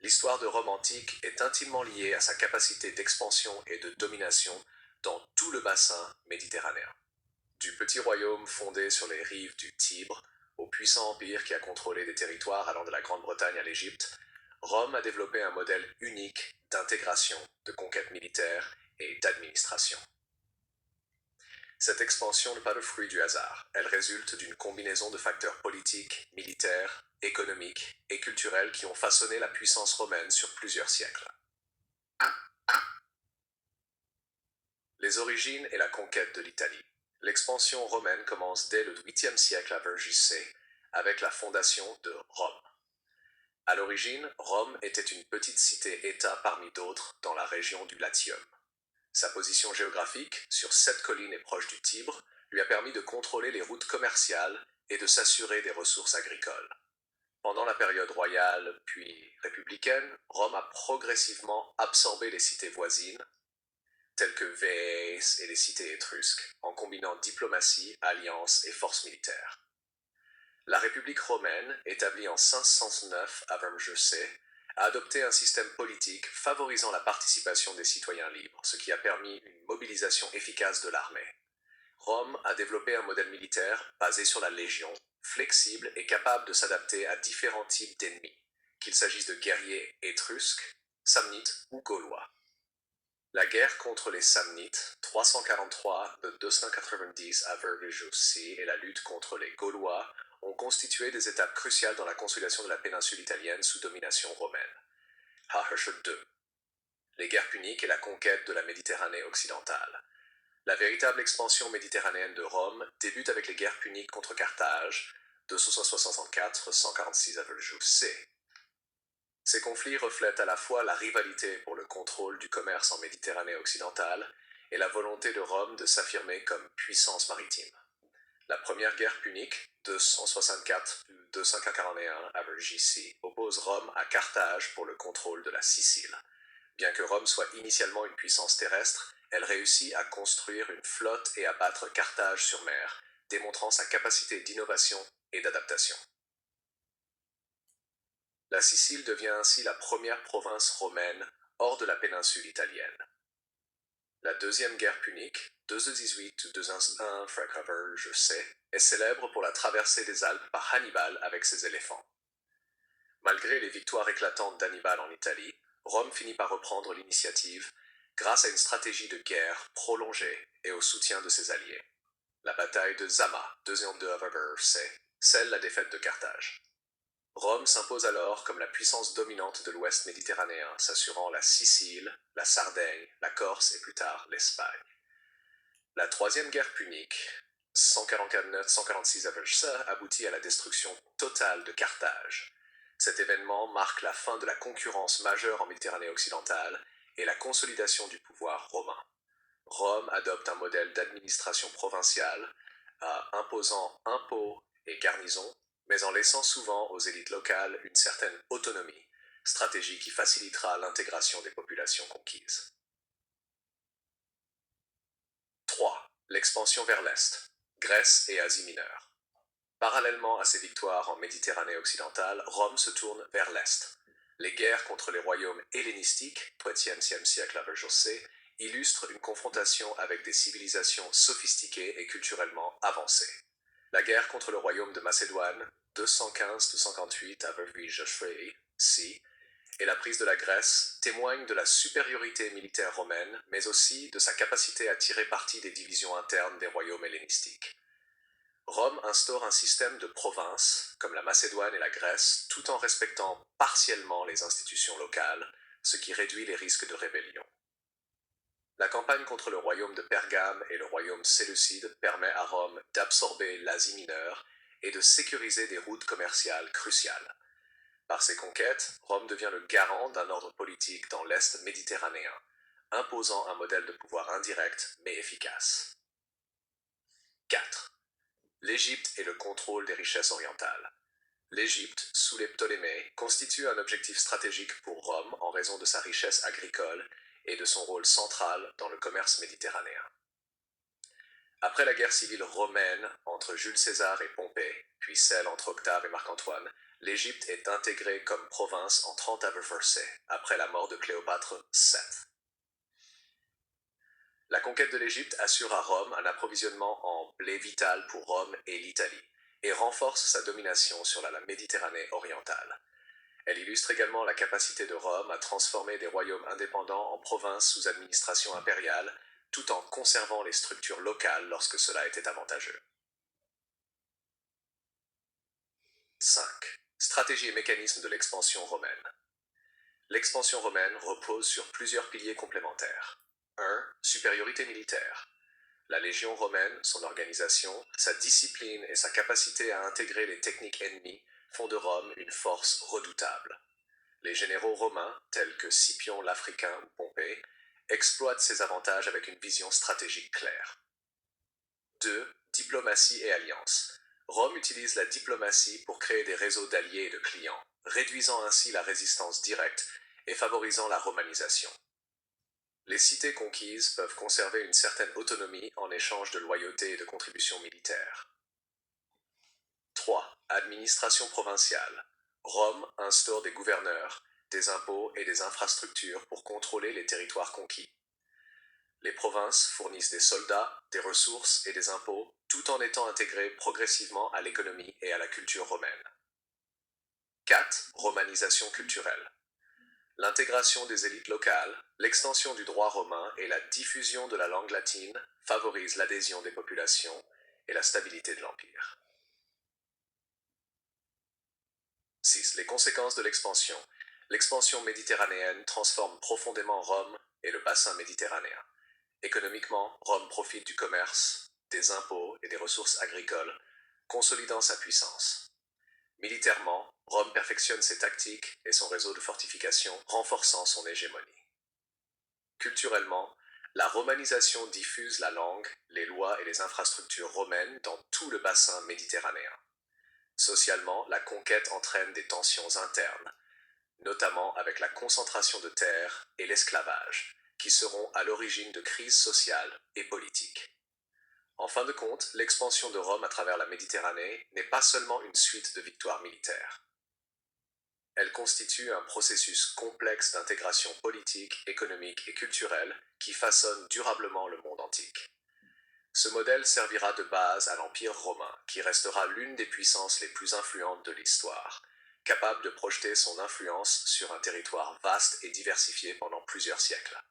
L'histoire de Rome antique est intimement liée à sa capacité d'expansion et de domination dans tout le bassin méditerranéen. Du petit royaume fondé sur les rives du Tibre, au puissant empire qui a contrôlé des territoires allant de la Grande-Bretagne à l'Égypte, Rome a développé un modèle unique d'intégration, de conquête militaire et d'administration. Cette expansion n'est pas le fruit du hasard. Elle résulte d'une combinaison de facteurs politiques, militaires, économiques et culturels qui ont façonné la puissance romaine sur plusieurs siècles. Les origines et la conquête de l'Italie. L'expansion romaine commence dès le 8e siècle avant J.C. avec la fondation de Rome. À l'origine, Rome était une petite cité-État parmi d'autres dans la région du Latium. Sa position géographique, sur 7 collines et proche du Tibre, lui a permis de contrôler les routes commerciales et de s'assurer des ressources agricoles. Pendant la période royale puis républicaine, Rome a progressivement absorbé les cités voisines, telles que Veii et les cités étrusques, en combinant diplomatie, alliance et force militaire. La République romaine, établie en 509 avant J.C., a adopté un système politique favorisant la participation des citoyens libres, ce qui a permis une mobilisation efficace de l'armée. Rome a développé un modèle militaire basé sur la légion, flexible et capable de s'adapter à différents types d'ennemis, qu'il s'agisse de guerriers étrusques, samnites ou gaulois. La guerre contre les Samnites, 343-290 avant J.C. et la lutte contre les Gaulois ont constitué des étapes cruciales dans la consolidation de la péninsule italienne sous domination romaine. Harsher II. Les guerres puniques et la conquête de la Méditerranée occidentale. La véritable expansion méditerranéenne de Rome débute avec les guerres puniques contre Carthage, 264-146 avant J.C. Ces conflits reflètent à la fois la rivalité pour le contrôle du commerce en Méditerranée occidentale et la volonté de Rome de s'affirmer comme puissance maritime. La première guerre punique, 264-241 avant J.C., oppose Rome à Carthage pour le contrôle de la Sicile. Bien que Rome soit initialement une puissance terrestre, elle réussit à construire une flotte et à battre Carthage sur mer, démontrant sa capacité d'innovation et d'adaptation. La Sicile devient ainsi la première province romaine hors de la péninsule italienne. La deuxième guerre punique, 218-211 avant J.C., est célèbre pour la traversée des Alpes par Hannibal avec ses éléphants. Malgré les victoires éclatantes d'Hannibal en Italie, Rome finit par reprendre l'initiative grâce à une stratégie de guerre prolongée et au soutien de ses alliés. La bataille de Zama, 202 avant J.C., scelle la défaite de Carthage. Rome s'impose alors comme la puissance dominante de l'Ouest méditerranéen, s'assurant la Sicile, la Sardaigne, la Corse et plus tard l'Espagne. La troisième guerre punique, 144-146 avant J.C., aboutit à la destruction totale de Carthage. Cet événement marque la fin de la concurrence majeure en Méditerranée occidentale et la consolidation du pouvoir romain. Rome adopte un modèle d'administration provinciale, imposant impôts et garnisons, mais en laissant souvent aux élites locales une certaine autonomie, stratégie qui facilitera l'intégration des populations conquises. 3. L'expansion vers l'Est, Grèce et Asie mineure. Parallèlement à ses victoires en Méditerranée occidentale, Rome se tourne vers l'Est. Les guerres contre les royaumes hellénistiques, 3e siècle avant J.C., illustrent une confrontation avec des civilisations sophistiquées et culturellement avancées. La guerre contre le royaume de Macédoine, 215-258 avant J.C., et la prise de la Grèce témoignent de la supériorité militaire romaine, mais aussi de sa capacité à tirer parti des divisions internes des royaumes hellénistiques. Rome instaure un système de provinces, comme la Macédoine et la Grèce, tout en respectant partiellement les institutions locales, ce qui réduit les risques de rébellion. La campagne contre le royaume de Pergame et le royaume séleucide permet à Rome d'absorber l'Asie mineure et de sécuriser des routes commerciales cruciales. Par ses conquêtes, Rome devient le garant d'un ordre politique dans l'Est méditerranéen, imposant un modèle de pouvoir indirect mais efficace. 4. L'Égypte et le contrôle des richesses orientales. L'Égypte, sous les Ptolémées, constitue un objectif stratégique pour Rome en raison de sa richesse agricole et de son rôle central dans le commerce méditerranéen. Après la guerre civile romaine entre Jules César et Pompée, puis celle entre Octave et Marc-Antoine, l'Égypte est intégrée comme province en 30 v.C., après la mort de Cléopâtre VII. La conquête de l'Égypte assure à Rome un approvisionnement en blé vital pour Rome et l'Italie, et renforce sa domination sur la Méditerranée orientale. Elle illustre également la capacité de Rome à transformer des royaumes indépendants en provinces sous administration impériale, tout en conservant les structures locales lorsque cela était avantageux. 5. Stratégie et mécanismes de l'expansion romaine. L'expansion romaine repose sur plusieurs piliers complémentaires. 1. Supériorité militaire. La légion romaine, son organisation, sa discipline et sa capacité à intégrer les techniques ennemies font de Rome une force redoutable. Les généraux romains, tels que Scipion l'Africain ou Pompée, exploitent ces avantages avec une vision stratégique claire. 2. Diplomatie et alliance. Rome utilise la diplomatie pour créer des réseaux d'alliés et de clients, réduisant ainsi la résistance directe et favorisant la romanisation. Les cités conquises peuvent conserver une certaine autonomie en échange de loyauté et de contributions militaires. 3. Administration provinciale. Rome instaure des gouverneurs, des impôts et des infrastructures pour contrôler les territoires conquis. Les provinces fournissent des soldats, des ressources et des impôts, tout en étant intégrées progressivement à l'économie et à la culture romaine. 4. Romanisation culturelle. L'intégration des élites locales, l'extension du droit romain et la diffusion de la langue latine favorisent l'adhésion des populations et la stabilité de l'Empire. 6. Les conséquences de l'expansion. L'expansion méditerranéenne transforme profondément Rome et le bassin méditerranéen. Économiquement, Rome profite du commerce, des impôts et des ressources agricoles, consolidant sa puissance. Militairement, Rome perfectionne ses tactiques et son réseau de fortifications, renforçant son hégémonie. Culturellement, la romanisation diffuse la langue, les lois et les infrastructures romaines dans tout le bassin méditerranéen. Socialement, la conquête entraîne des tensions internes, notamment avec la concentration de terres et l'esclavage, qui seront à l'origine de crises sociales et politiques. En fin de compte, l'expansion de Rome à travers la Méditerranée n'est pas seulement une suite de victoires militaires. Elle constitue un processus complexe d'intégration politique, économique et culturelle qui façonne durablement le monde antique. Ce modèle servira de base à l'Empire romain, qui restera l'une des puissances les plus influentes de l'histoire, capable de projeter son influence sur un territoire vaste et diversifié pendant plusieurs siècles.